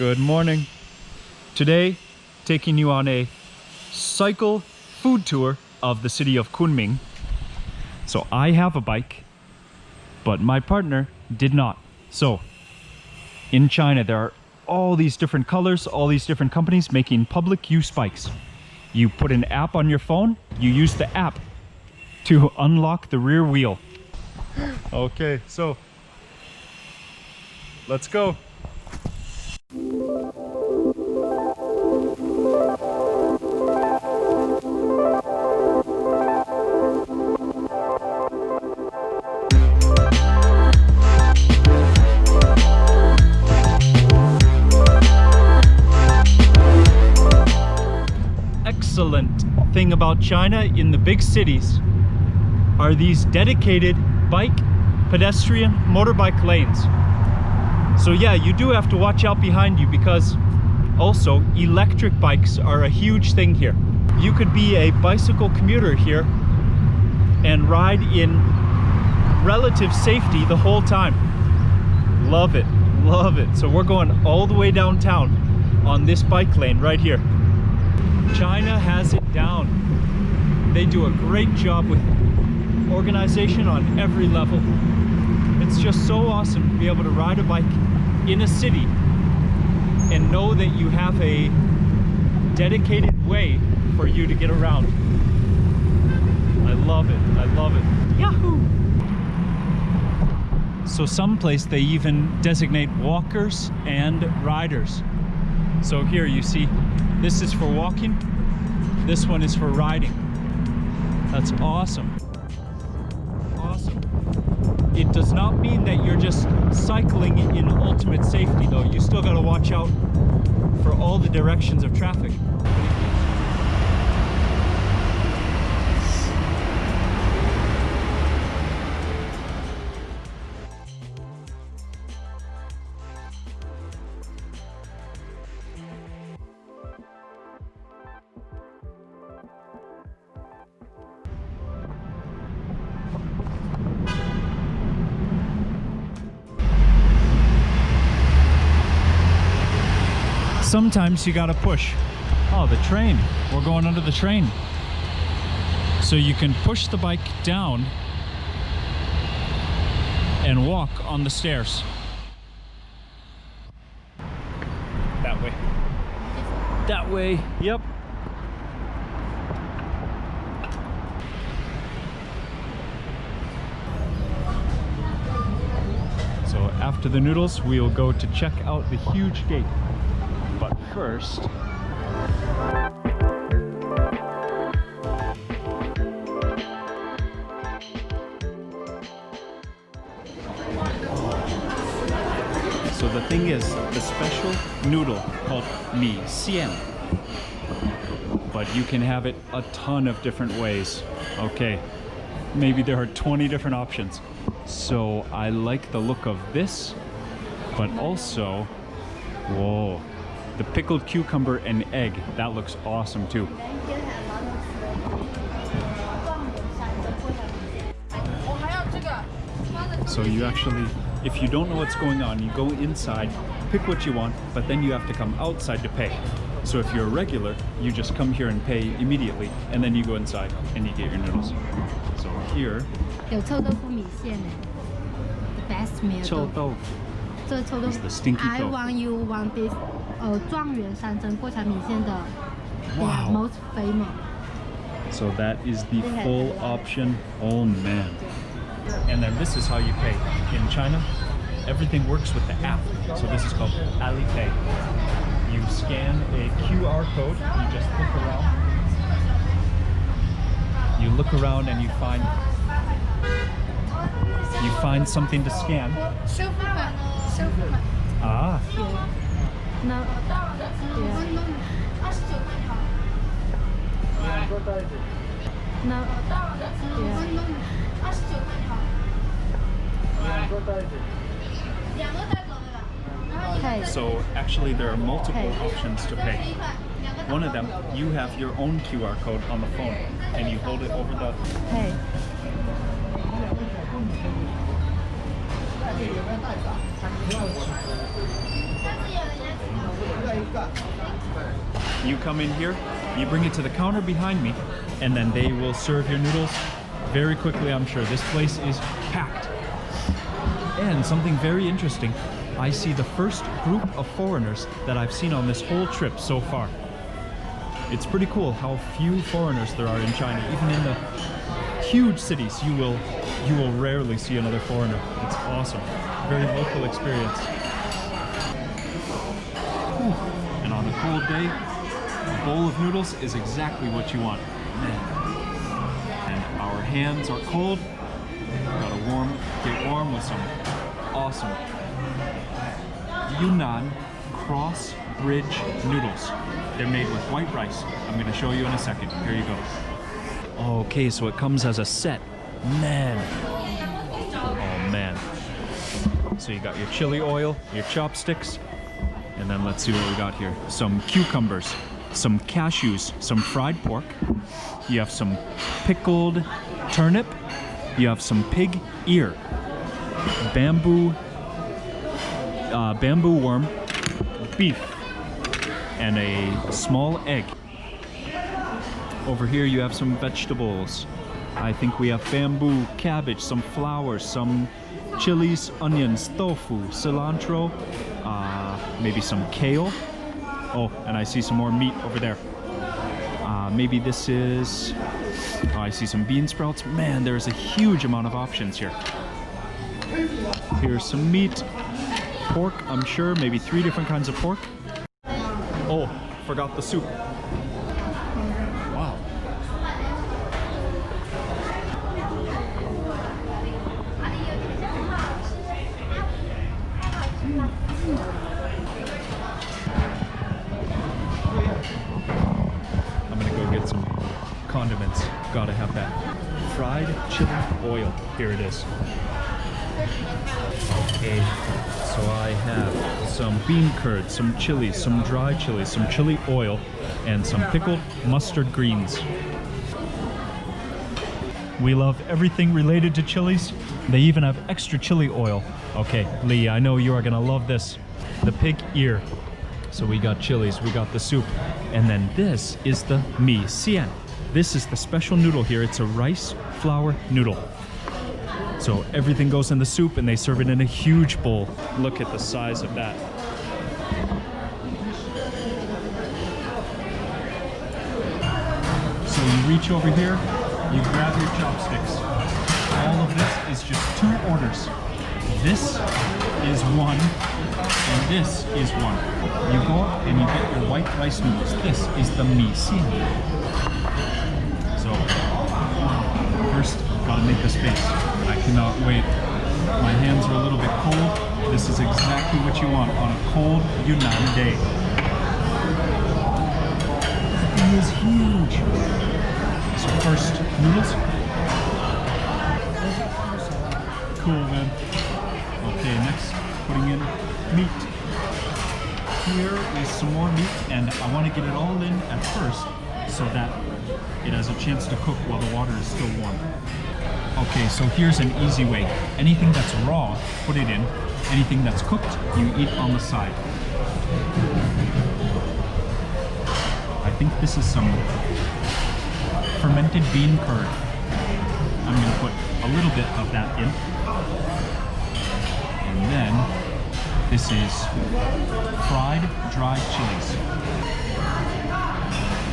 Good morning. Today, taking you on a cycle food tour of the city of Kunming. So I have a bike, but my partner did not. So in China, there are all these different colors, all these different companies making public use bikes. You put an app on your phone, you use the app to unlock the rear wheel. Okay, so let's go. Excellent thing about China in the big cities are these dedicated bike, pedestrian, motorbike lanes. So yeah, you do have to watch out behind you because also electric bikes are a huge thing here. You could be a bicycle commuter here and ride in relative safety the whole time. Love it, love it. So we're going all the way downtown on this bike lane right here. China has it down. They do a great job with organization on every level. It's just so awesome to be able to ride a bike in a city and know that you have a dedicated way for you to get around. I love it, I love it. Yahoo! So someplace they even designate walkers and riders. So here you see, this is for walking, this one is for riding. That's awesome. Awesome. It does not mean that you're just cycling in ultimate safety though. You still gotta watch out for all the directions of traffic. Sometimes you gotta push. Oh, the train. We're going under the train. So you can push the bike down and walk on the stairs. That way. That way, yep. So after the noodles, we'll go to check out the huge gate. But first, so the thing is, the special noodle called Xian, but you can have it a ton of different ways. Okay, maybe there are 20 different options. So I like the look of this, but also, whoa, the pickled cucumber and egg. That looks awesome too. So you actually, if you don't know what's going on, you go inside, pick what you want, but then you have to come outside to pay. So if you're a regular, you just come here and pay immediately, and then you go inside and you get your noodles. So here, the best meal. Qiao tofu. It's the stinky tofu. I want this 状元山珍过桥米线的 Wow. most famous. So that is the full option. Oh man. And then this is how you pay. In China, everything works with the app. So this is called Alipay. You scan a QR code, you just look around. You look around and you find something to scan. Ah. No. No. So actually there are multiple options to pay. One of them, you have your own QR code on the phone and you hold it over the... Hey. You come in here, you bring it to the counter behind me, and then they will serve your noodles very quickly, I'm sure. This place is packed. And something very interesting, I see the first group of foreigners that I've seen on this whole trip so far. It's pretty cool how few foreigners there are in China. Even in the huge cities, you will rarely see another foreigner. It's awesome. Very local experience. Whew. And on a cold day, a bowl of noodles is exactly what you want. Man. And our hands are cold. Gotta get warm with some awesome Yunnan cross bridge noodles. They're made with white rice. I'm gonna show you in a second. Here you go. Okay, so it comes as a set. Man. Oh man. So you got your chili oil, your chopsticks, and then let's see what we got here. Some cucumbers, some cashews, some fried pork. You have some pickled turnip. You have some pig ear, bamboo worm, beef, and a small egg. Over here you have some vegetables. I think we have bamboo, cabbage, some flowers, some chilies, onions, tofu, cilantro, maybe some kale. Oh, and I see some more meat over there. Maybe this is... Oh, I see some bean sprouts. Man, there's a huge amount of options here. Here's some meat. Pork, I'm sure. Maybe 3 different kinds of pork. Oh, forgot the soup. Wow. I'm gonna go get some condiments. Gotta have that. Fried chili oil. Here it is. Okay, so I have some bean curd, some chilies, some dry chilies, some chili oil, and some pickled mustard greens. We love everything related to chilies. They even have extra chili oil. Okay, Lee, I know you are gonna love this. The pig ear. So we got chilies, we got the soup, and then this is the Xian. This is the special noodle here. It's a rice flour noodle. So everything goes in the soup and they serve it in a huge bowl. Look at the size of that. So you reach over here, you grab your chopsticks. All of this is just 2 orders. This is 1, and this is 1. You go up and you get your white rice noodles. This is the Xian. So, first, gotta make the space. I cannot wait. My hands are a little bit cold. This is exactly what you want on a cold Yunnan day. It is huge. So first, noodles. Cool, man. Okay, next, putting in meat. Here is some more meat, and I want to get it all in at first so that it has a chance to cook while the water is still warm. Okay, so here's an easy way. Anything that's raw, put it in. Anything that's cooked, you eat on the side. I think this is some fermented bean curd. I'm going to put a little bit of that in. And then this is fried dried chilies.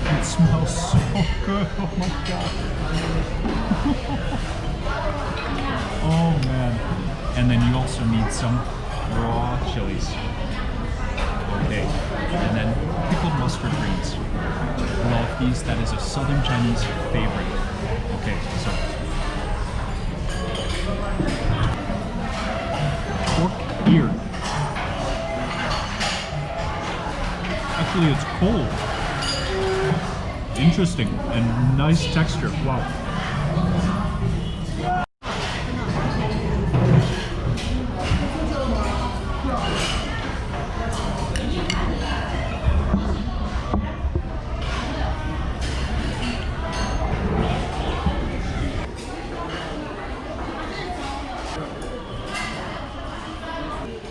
It smells so good. Oh my god. Oh man. And then you also need some raw chilies. Okay. And then pickled mustard greens. Love these. That is a Southern Chinese favorite. Okay, so pork ear. Actually, it's cold. Interesting and nice texture. Wow.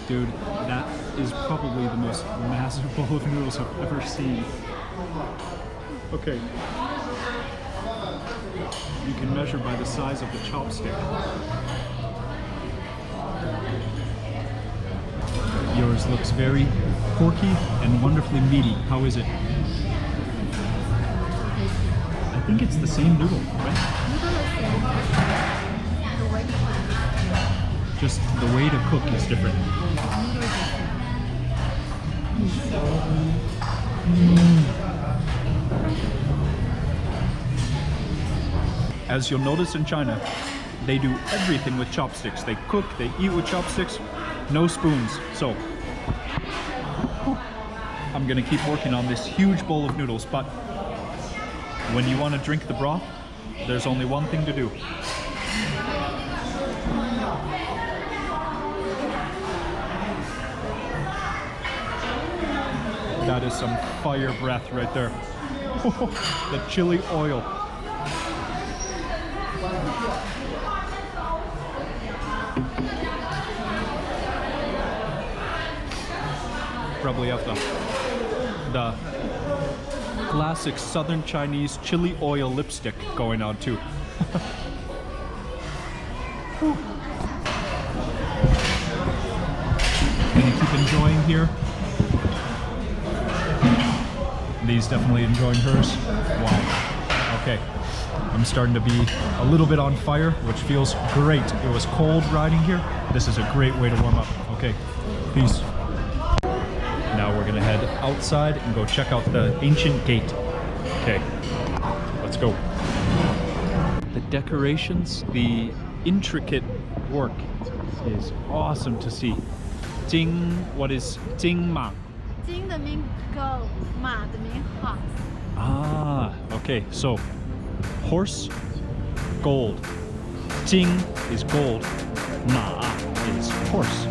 Dude, that is probably the most massive bowl of noodles I've ever seen. Okay. You can measure by the size of the chopstick. Yours looks very porky and wonderfully meaty. How is it? I think it's the same noodle, right? Just the way to cook is different. As you'll notice in China, they do everything with chopsticks. They cook, they eat with chopsticks, no spoons. So I'm gonna keep working on this huge bowl of noodles, but when you want to drink the broth, there's only one thing to do. That is some fire breath right there. The chili oil. Probably have the classic Southern Chinese chili oil lipstick going on too. Can you keep enjoying here? Lee's definitely enjoying hers. Wow. Okay. I'm starting to be a little bit on fire, which feels great. It was cold riding here. This is a great way to warm up. Okay. Peace. Now we're gonna head outside and go check out the ancient gate. Okay, let's go. The decorations, the intricate work is awesome to see. Jing, what is Jing Ma? 金的名 go， 马的名 horse。 Ah, okay, so horse, gold. Jing is gold, Ma is horse.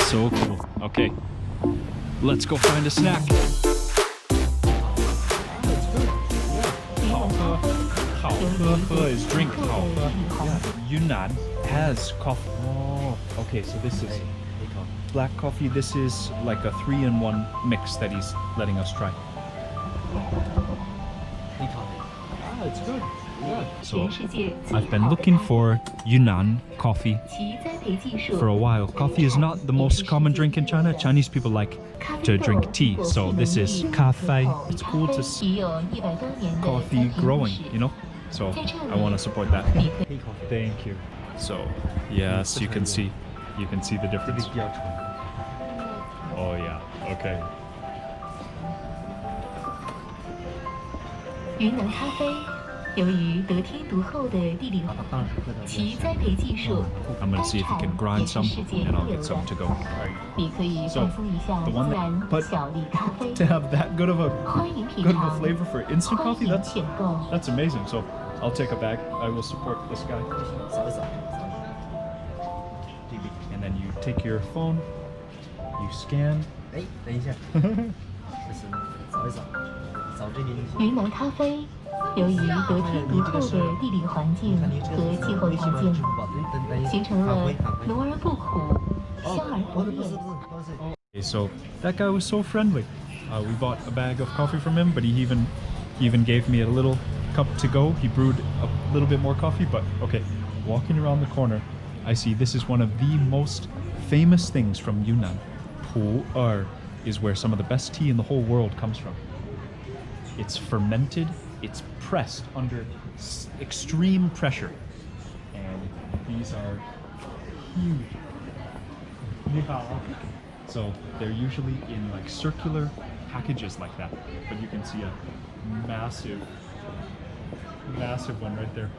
So cool. Okay, let's go find a snack. Is drink. Yunnan has coffee. Oh, okay, so this is black coffee. This is like a 3-in-1 mix that he's letting us try. Ah, it's good. Yeah. So I've been looking for Yunnan coffee for a while. Coffee is not the most common drink in China. Chinese people like to drink tea, so this is cafe. It's cool to see coffee growing, you know? So I want to support that. Thank you. So yes, you can see the difference. Oh yeah, okay. 云南咖啡由于得天独厚的地理其栽培技术， I'm gonna see if you can grind some, and I'll get some to go. 你可以放松一下 the 自 one 然 but 小粒咖啡。 to have that good of a 欢迎品 good of a 尝， flavor for instant 欢 coffee, 迎 that's 选购。 that's amazing. So I'll take a bag. I will support this guy. And then you take your phone, you scan. 哎，等一下，就是扫一扫，扫这里那些。云南咖啡由于得天独厚的地理环境和气候条件，形成了浓而不苦、香而不烈。 Okay, so that guy was so friendly. We bought a bag of coffee from him, but he even gave me a little cup to go. He brewed a little bit more coffee, but okay. Walking around the corner, I see this is one of the most famous things from Yunnan. Pu'er is where some of the best tea in the whole world comes from. It's fermented, it's pressed under extreme pressure, and these are huge. So they're usually in like circular packages like that, but you can see a massive one right there.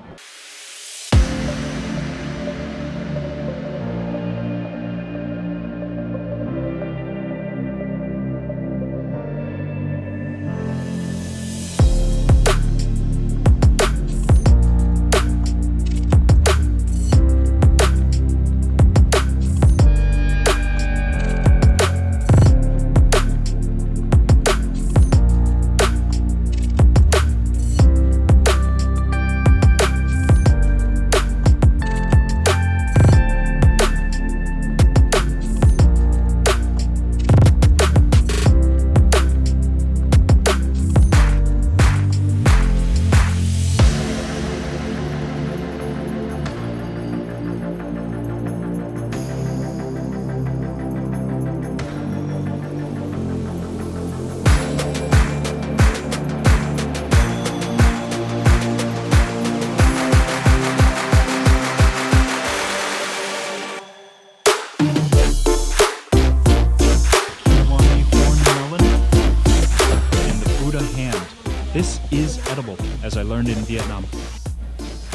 This is edible, as I learned in Vietnam.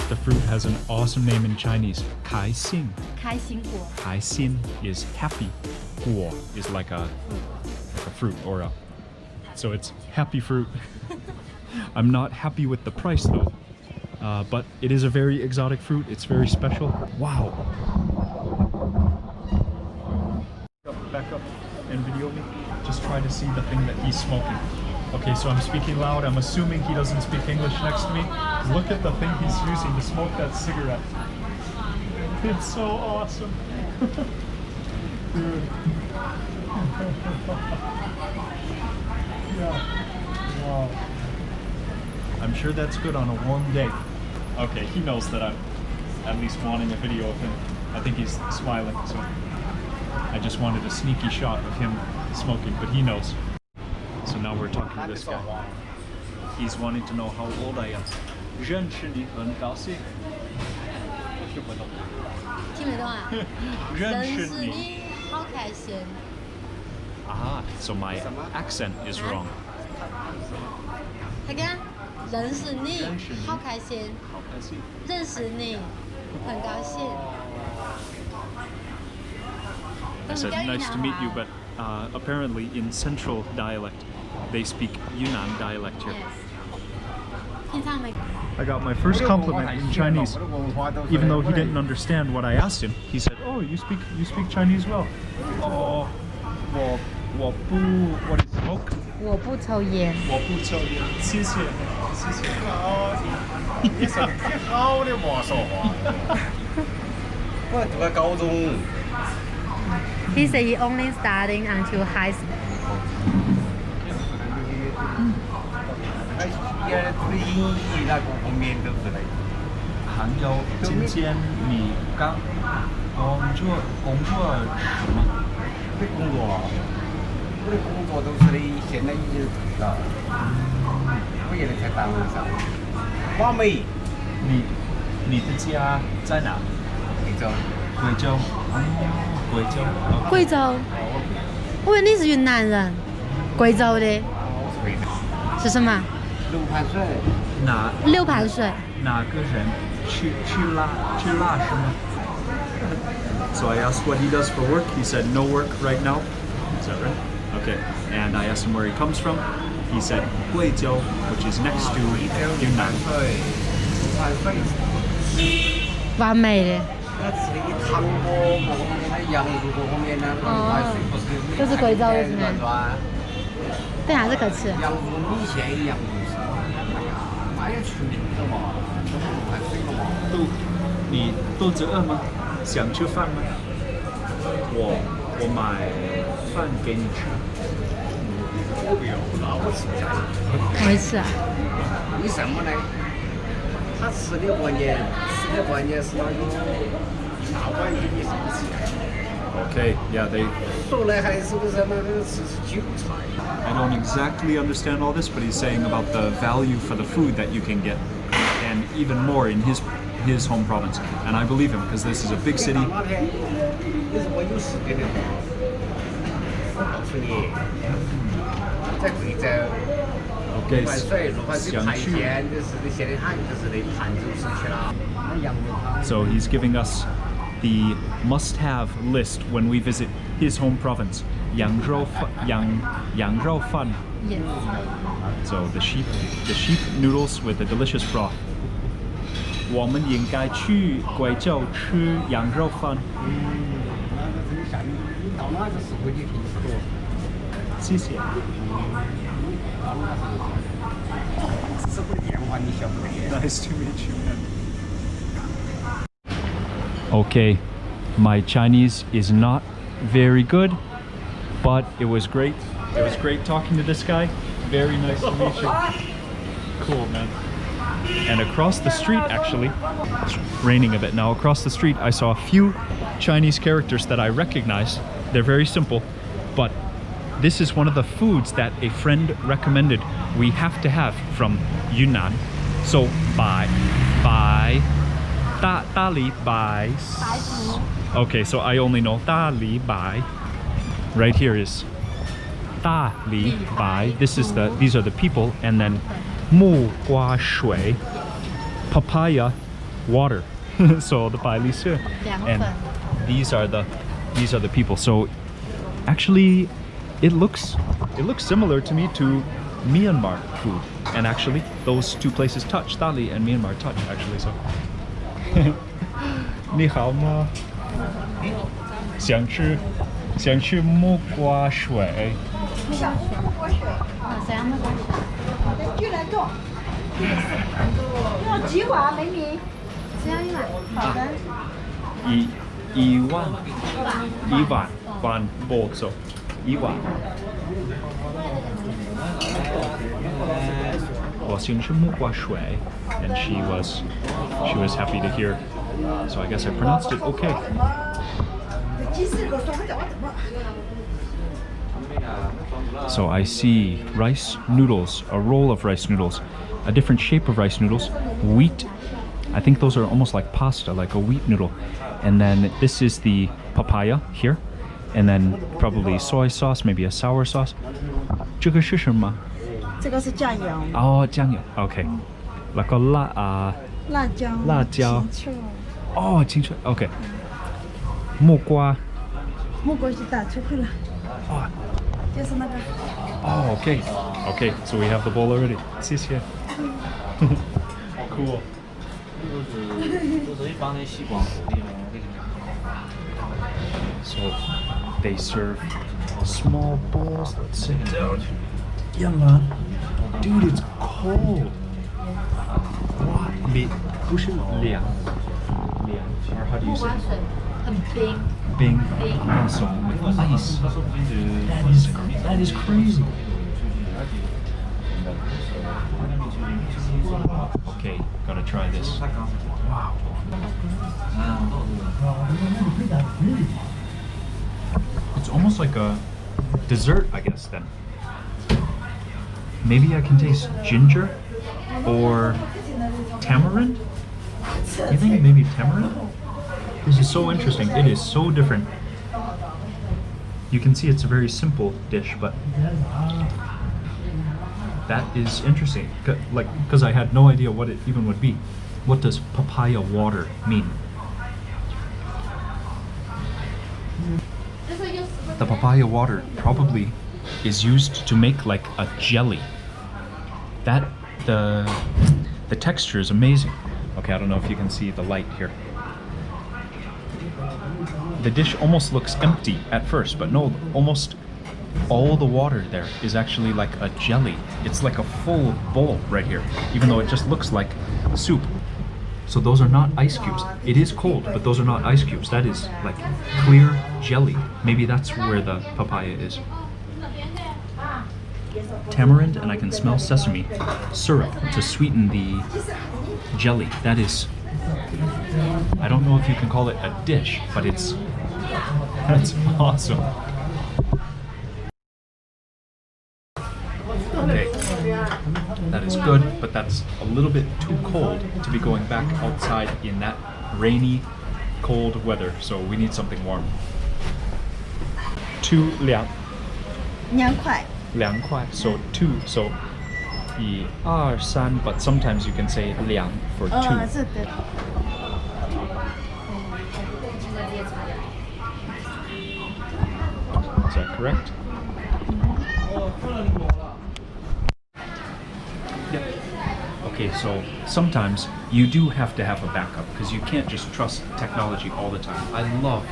The fruit has an awesome name in Chinese, Kai Xin. 开心果 Kai Xin is happy. Guo is like a fruit or a, so it's happy fruit. I'm not happy with the price though, but it is a very exotic fruit. It's very special. Wow. Back up and video me. Just try to see the thing that he's smoking. Okay, so I'm speaking loud. I'm assuming he doesn't speak English next to me. Look at the thing he's using to smoke that cigarette. It's so awesome. Dude. Yeah. Wow. I'm sure that's good on a warm day. Okay, he knows that I'm at least wanting a video of him. I think he's smiling, so I just wanted a sneaky shot of him smoking, but he knows. So now we're talking to this guy. He's wanting to know how old I am. 认识你很高兴。听不懂。听没懂啊？认识你。你好开心。 Ah, so my accent is wrong. 他跟认识你好开心，好开心。认识你很高兴。 I said, nice to meet you, but apparently in central dialect, they speak Yunnan dialect here. 平常没。 I got my first compliment in Chinese, even though he didn't understand what I asked him. He said, "Oh, you speak Chinese well." Oh, what is smoke? 我不抽烟。我不抽烟，谢谢，谢谢。你成绩好的嘛，说话。我读个高中。 He said he only studying until high school. 还有今天你刚工作什么？的工作啊，我的工作都是你现在已经退了，我现在才单位上。华美，你的家在哪？贵州。贵州。贵州。贵州。我以为你是云南人。贵州的。我是贵州。是什么？六盘水。六盘水。哪个人去拉什么？ So I asked what he does for work. He said no work right now. Is that right? Okay. And I asked him where he comes from. He said Guizhou, which is next to Yunnan. 完美的。那吃一汤锅，那羊肉锅后面那这是贵州的是吗？对，还是可吃。羊肉米线一样东西，那也出名了嘛，这不排水了嘛？你肚子饿吗？想吃饭吗？我买饭给你吃。我不要，那我吃不下去。没吃啊。为什么呢？他吃的关键是那个大碗给你上吃。Okay, yeah, they. 说来还是不是那个吃韭菜？ I don't exactly understand all this, but he's saying about the value for the food that you can get, and even more in his home province. And I believe him because this is a big city. 你如果有时间的话，我告诉你，在贵州。 Okay, 六盘水排线就是你现在喊就是那盘州市去了。那羊肉汤。 So he's giving us the must-have list when we visit his home province. 羊肉饭. Yes. So the sheep noodles with the delicious broth. 我们应该去贵州吃羊肉饭。到那个时候你平时多。谢谢。是不是电话你晓不得 Nice to meet you, man. Okay, my Chinese is not very good, but it was great. It was great talking to this guy. Very nice to meet you. Cool, man. And across the street, actually, it's raining a bit now. Across the street, I saw a few Chinese characters that I recognized. They're very simple, but this is one of the foods that a friend recommended we have to have from Yunnan. So, da li bai. Okay, so I only know da li bai. Right here is da li bai. These are the people, and then 木瓜水 papaya water. So the 百里香 and these are the people. So actually it looks similar to me to Myanmar food, and actually those two places touch. Dali and Myanmar touch actually. So 你好吗？想吃木瓜水。就来做，要几碗美女？只要1碗。好的。一碗bolso 1碗。我想吃木瓜水 and she was happy to hear, so I guess I pronounced it okay. So I see rice noodles, a roll of rice noodles, a different shape of rice noodles, wheat. I think those are almost like pasta, like a wheat noodle. And then this is the papaya here. And then probably soy sauce, maybe a sour sauce. 这个是什么？这个是酱油。哦，酱油 OK。แล้วก็辣椒。辣椒。青菜。哦，青菜 OK。木瓜。木瓜是打出去了。哦。就是那个。Oh, okay. Okay, so we have the bowl already. 谢谢。Cool. So they serve small bowls. Let's sit down. Yunnan. Dude, it's cold. What? 不是凉 or how do you say it? 很冰。Bing. Also with ice. That is crazy. Okay, gotta try this. Wow. It's almost like a dessert, I guess, then. Maybe I can taste ginger or tamarind? You think maybe tamarind? This is so interesting. It is so different. You can see it's a very simple dish, but that is interesting. Because I had no idea what it even would be. What does papaya water mean? The papaya water probably is used to make like a jelly. That the texture is amazing. Okay, I don't know if you can see the light here. The dish almost looks empty at first, but no, almost all the water there is actually like a jelly. It's like a full bowl right here, even though it just looks like soup. So those are not ice cubes. It is cold, but those are not ice cubes. That is like clear jelly. Maybe that's where the papaya is. Tamarind, and I can smell sesame syrup to sweeten the jelly. That is, I don't know if you can call it a dish, but that's awesome. Okay, that is good, but that's a little bit too cold to be going back outside in that rainy, cold weather, so we need something warm. 2两块。2块, so 2, so 1 2 3, but sometimes you can say 2 for 2. 是的。Is that correct? Yeah. Okay, so sometimes you do have to have a backup because you can't just trust technology all the time. I love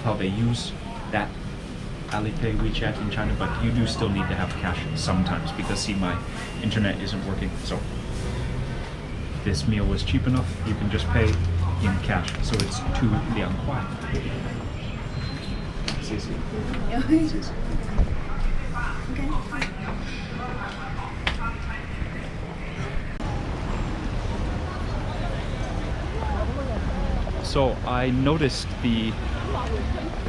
how they use that Alipay, WeChat in China, but you do still need to have cash sometimes because see, my internet isn't working. So this meal was cheap enough, you can just pay in cash. So it's 2 2块. So I noticed the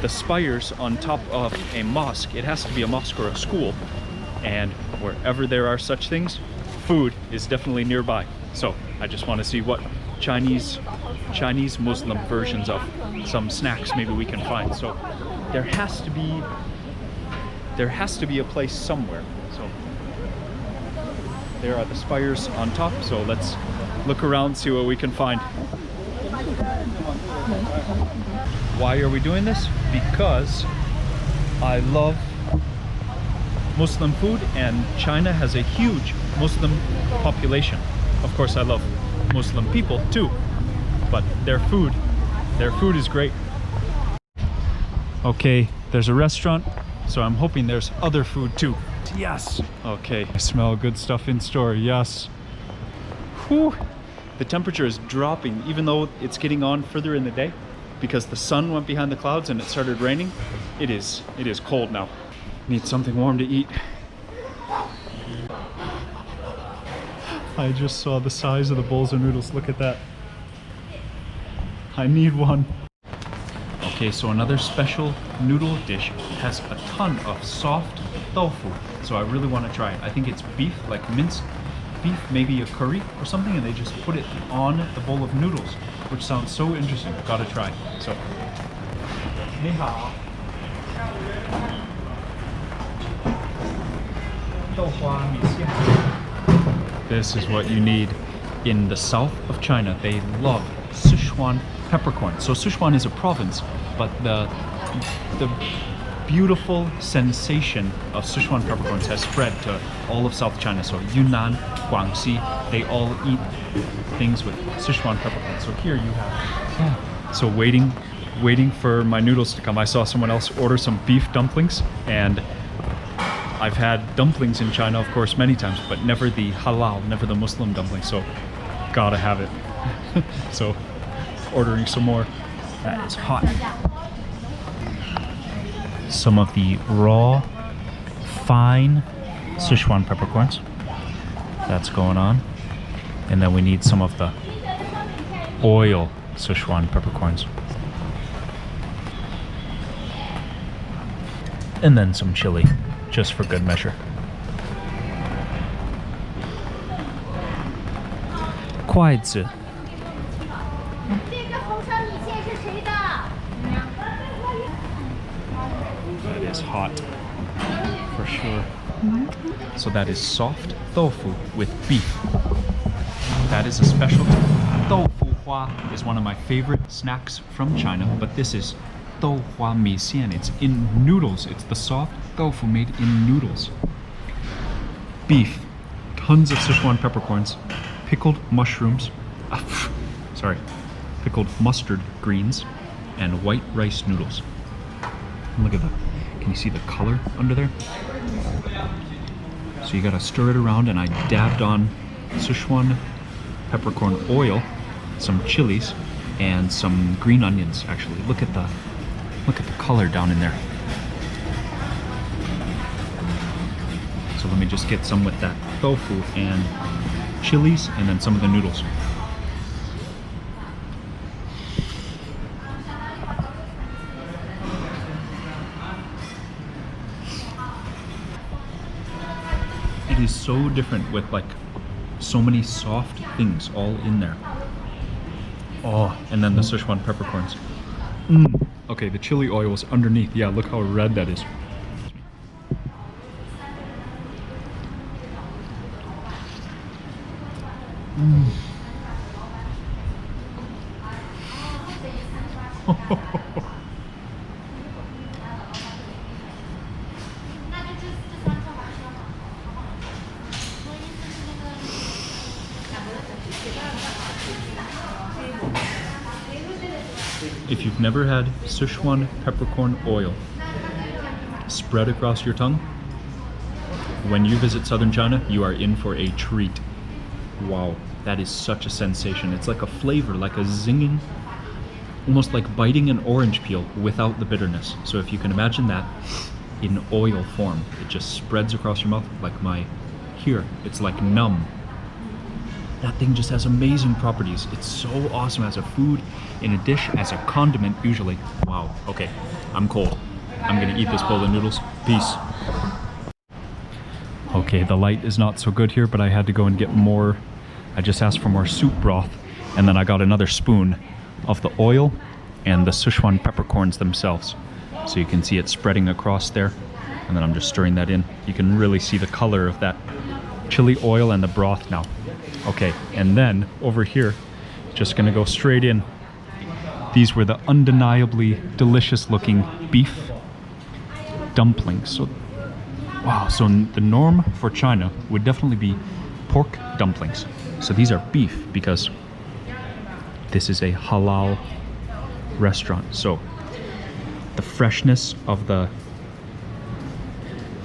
spires on top of a mosque. It has to be a mosque or a school, and wherever there are such things, food is definitely nearby. So I just want to see what Chinese Muslim versions of some snacks maybe we can find. So there has to be a place somewhere. So There are the spires on top, so let's look around, see what we can find. Why are we doing this? Because I love Muslim food, and China has a huge Muslim population. Of course, I love Muslim people too, but their food is great. Okay, there's a restaurant, so I'm hoping there's other food too. Yes. Okay, I smell good stuff in store. Yes. Whew. The temperature is dropping, even though it's getting on further in the day, because the sun went behind the clouds and it started raining. It is cold now. Need something warm to eat. I just saw the size of the bowls of noodles. Look at that. I need one. Okay, so another special noodle dish has a ton of soft tofu. So I really want to try it. I think it's beef, like minced beef, maybe a curry or something, and they just put it on the bowl of noodles, which sounds so interesting. Gotta try. So, ni hao. This is what you need. In the south of China, they love Sichuan peppercorn. So Sichuan is a province, but the beautiful sensation of Sichuan peppercorns has spread to all of South China. So Yunnan, Guangxi, they all eat things with Sichuan peppercorn. So here you have. So waiting for my noodles to come. I saw someone else order some beef dumplings, and I've had dumplings in China, of course, many times, but never the halal, never the Muslim dumpling. So gotta have it. So ordering some more. That is hot. Some of the raw, fine Sichuan peppercorns. That's going on. And then we need some of the oil Sichuan peppercorns. And then some chili, just for good measure. Kuaizi. That is hot, for sure. So that is soft tofu with beef. That is a specialty. Tofu hua is one of my favorite snacks from China, but this is Hua Mi Xian. It's in noodles. It's the soft tofu made in noodles. Beef, tons of Sichuan peppercorns, pickled mushrooms, pickled mustard greens, and white rice noodles. Look at that. Can you see the color under there? So you gotta stir it around, and I dabbed on Sichuan peppercorn oil, some chilies, and some green onions. Actually, look at the color down in there. So let me just get some with that tofu and chilies, and then some of the noodles. It is so different with like so many soft things all in there. Oh, and then the Sichuan peppercorns. Okay, the chili oil was underneath. Yeah, look how red that is. If you've never had Sichuan peppercorn oil spread across your tongue, when you visit southern China, you are in for a treat. Wow, that is such a sensation. It's like a flavor, like a zinging, almost like biting an orange peel without the bitterness. So if you can imagine that in oil form, it just spreads across your mouth like here, it's like numb. That thing just has amazing properties. It's so awesome as a food, in a dish, as a condiment usually. Wow, okay, I'm cold. I'm gonna eat this bowl of noodles. Peace. Okay, the light is not so good here, but I had to go and get more. I just asked for more soup broth, and then I got another spoon of the oil and the Sichuan peppercorns themselves. So you can see it spreading across there, and then I'm just stirring that in. You can really see the color of that chili oil and the broth now. Okay, and then over here, just gonna go straight in. These were the undeniably delicious looking beef dumplings. So, wow, so the norm for China would definitely be pork dumplings. So these are beef because this is a halal restaurant. So the freshness of the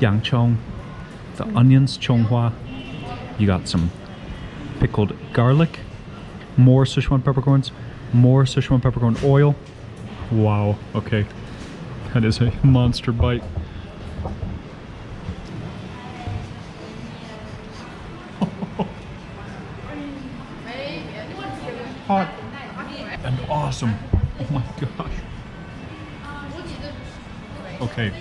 yangchong, the onions, chonghua, you got some pickled garlic, more Sichuan peppercorns, more Sichuan peppercorn oil. Wow, okay. That is a monster bite. Hot and awesome. Oh my gosh. Okay.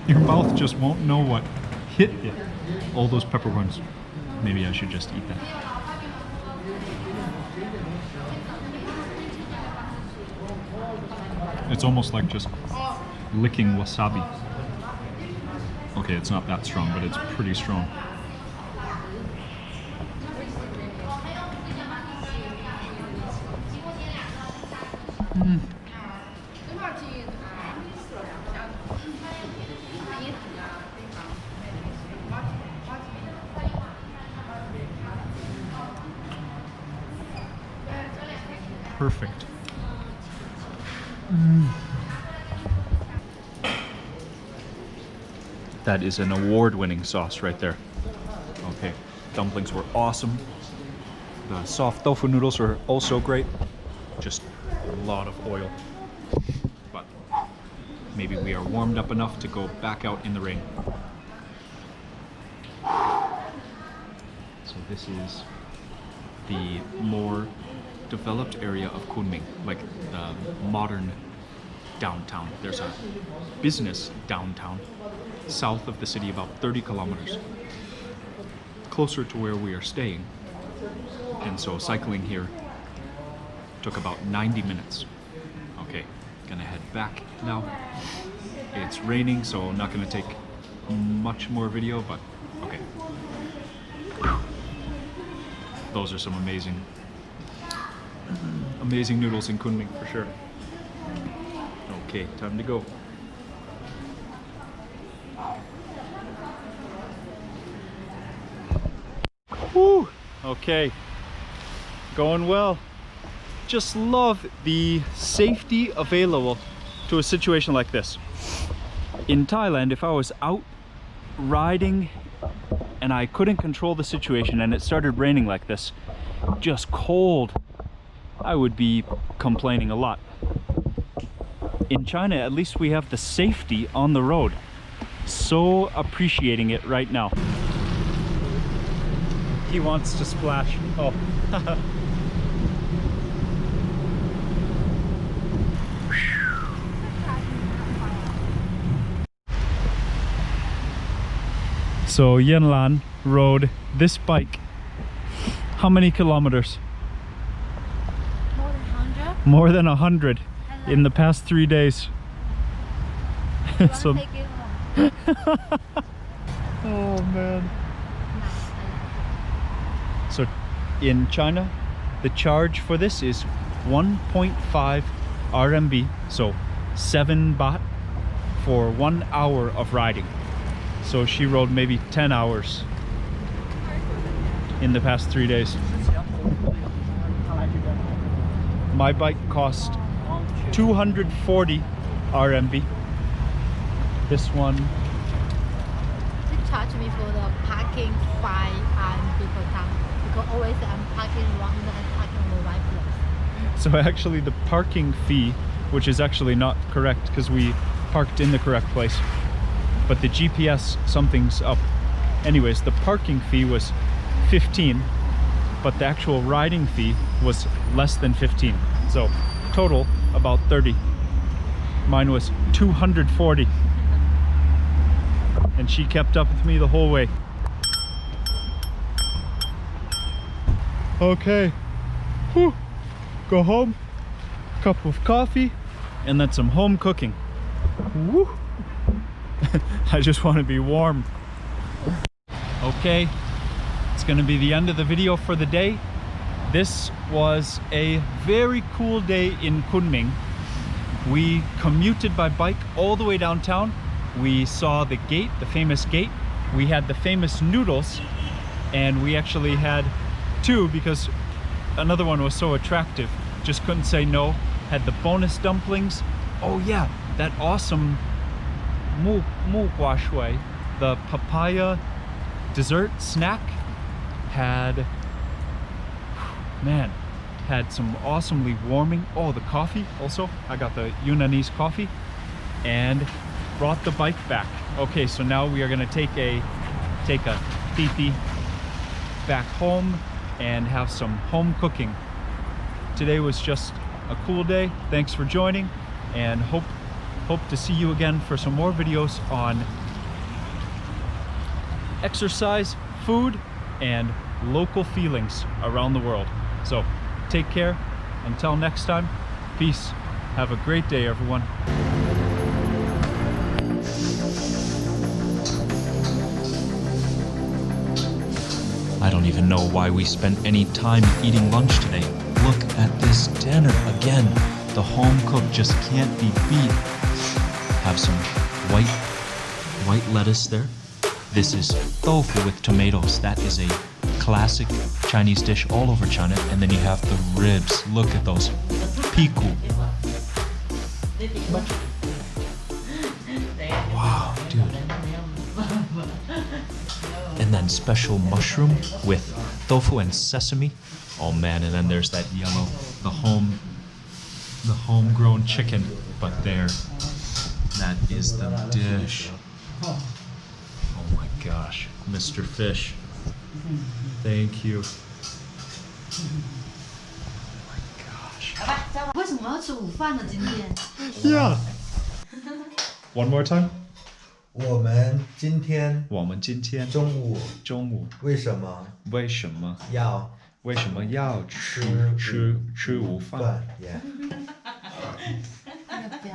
Your mouth just won't know what hit it. All those peppercorns. Maybe I should just eat that. It's almost like just licking wasabi. Okay, it's not that strong, but it's pretty strong. Perfect. That is an award-winning sauce right there. Okay, dumplings were awesome. The soft tofu noodles are also great. Just a lot of oil. But maybe we are warmed up enough to go back out in the rain. So this is the more developed area of Kunming, like the modern downtown. There's a business downtown south of the city, about 30 kilometers, closer to where we are staying. And so cycling here took about 90 minutes. Okay, gonna head back now. It's raining, so I'm not gonna take much more video, but okay. Those are some amazing noodles in Kunming for sure. Okay, time to go. Whew, okay, going well. Just love the safety available to a situation like this. In Thailand, if I was out riding and I couldn't control the situation and it started raining like this, just cold, I would be complaining a lot. In China, at least we have the safety on the road. So appreciating it right now. He wants to splash. Oh. So Yunnan rode this bike. How many kilometers? More than 100 in the past 3 days. So, oh man. So in China, the charge for this is 1.5 RMB, so 7 baht for 1 hour of riding. So she rode maybe 10 hours in the past 3 days. My bike cost 240 RMB. This one. They charge me for the parking fine and people come because always I'm parking wrong and parking in the right place. So actually the parking fee, which is actually not correct because we parked in the correct place, but the GPS something's up. Anyways, the parking fee was 15, but the actual riding fee was less than 15. So total about 30. Mine was 240. And she kept up with me the whole way. Okay. Whew. Go home, cup of coffee, and then some home cooking. Woo. I just want to be warm. Okay, it's gonna be the end of the video for the day. This was a very cool day in Kunming. We commuted by bike all the way downtown. We saw the gate, the famous gate. We had the famous Noodles, and we actually had two because another one was so attractive. Just couldn't say no. Had the bonus dumplings. Oh yeah, that awesome mu gua shui, the papaya dessert snack, had some awesomely warming. Oh, the coffee also. I got the Yunnanese coffee and brought the bike back. Okay, so now we are gonna take a titi back home and have some home cooking. Today was just a cool day. Thanks for joining, and hope to see you again for some more videos on exercise, food, and local feelings around the world. So take care. Until next time, peace. Have a great day, everyone. I don't even know why we spent any time eating lunch today. Look at this dinner again. The home cook just can't be beat. Have some white lettuce there. This is tofu with tomatoes. That is a classic Chinese dish all over China. And then you have the ribs. Look at those. Piku. Wow, dude. And then special mushroom with tofu and sesame. Oh man, and then there's that yellow, the homegrown chicken. But there, that is the dish. Oh my gosh, Mr. Fish. Thank you. Oh my gosh. 为什么要吃午饭呢？今天 Yeah. One more time. 我们今天我们今天中午中午为什么为什么要吃午饭 Yeah.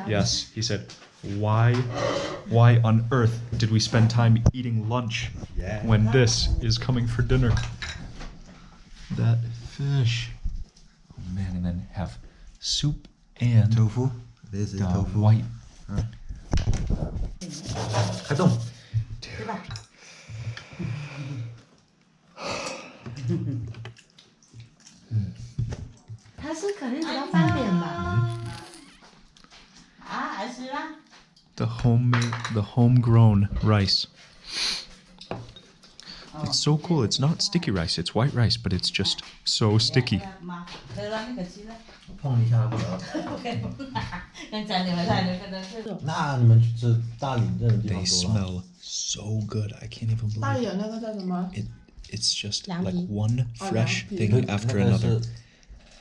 Yes, he said, why on earth did we spend time eating lunch Yeah. when this is coming for dinner? That fish. Oh man, and then have soup and Tofu. This is the tofu. white. 开动。它是肯定只要翻脸吧？ The homegrown rice. It's so cool. It's not sticky rice. It's white rice, but it's just so sticky. 碰一下不得。那你们去吃大理这种地 They 方多了。 smell so good. I can't even 大理 believe 有那个叫什么？ it's just Lamb like meat. one fresh lamb thing meat. after 那个 another. 是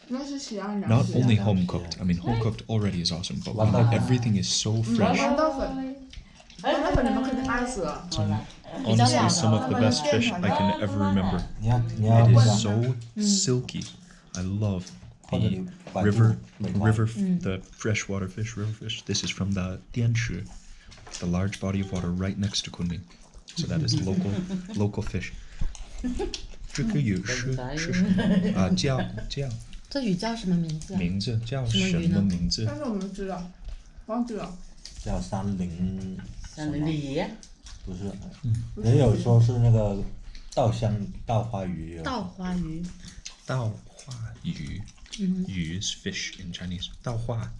那是喜羊羊。 Not 是 only lamb home meat. cooked. I mean, home cooked already is awesome, but What when about- everything is so fresh. 豌豆粉，豌豆粉你们可以爱死了。 Honestly, some of the best fish I can ever remember. 你要 It 那 is 个 so silky. I love 或者 the 你百度美团 the freshwater fish, river fish. This is from the Dianshi, the large body of water right next to Kunming. So that is local fish. 这个鱼是叫这鱼叫什么名字啊？名字叫什么鱼呢？什么名字？但是我们知道，忘记了。叫三零，梨，不是，也有说是那个稻花鱼。稻花鱼。稻花鱼。鱼 is fish in Chinese. 稻花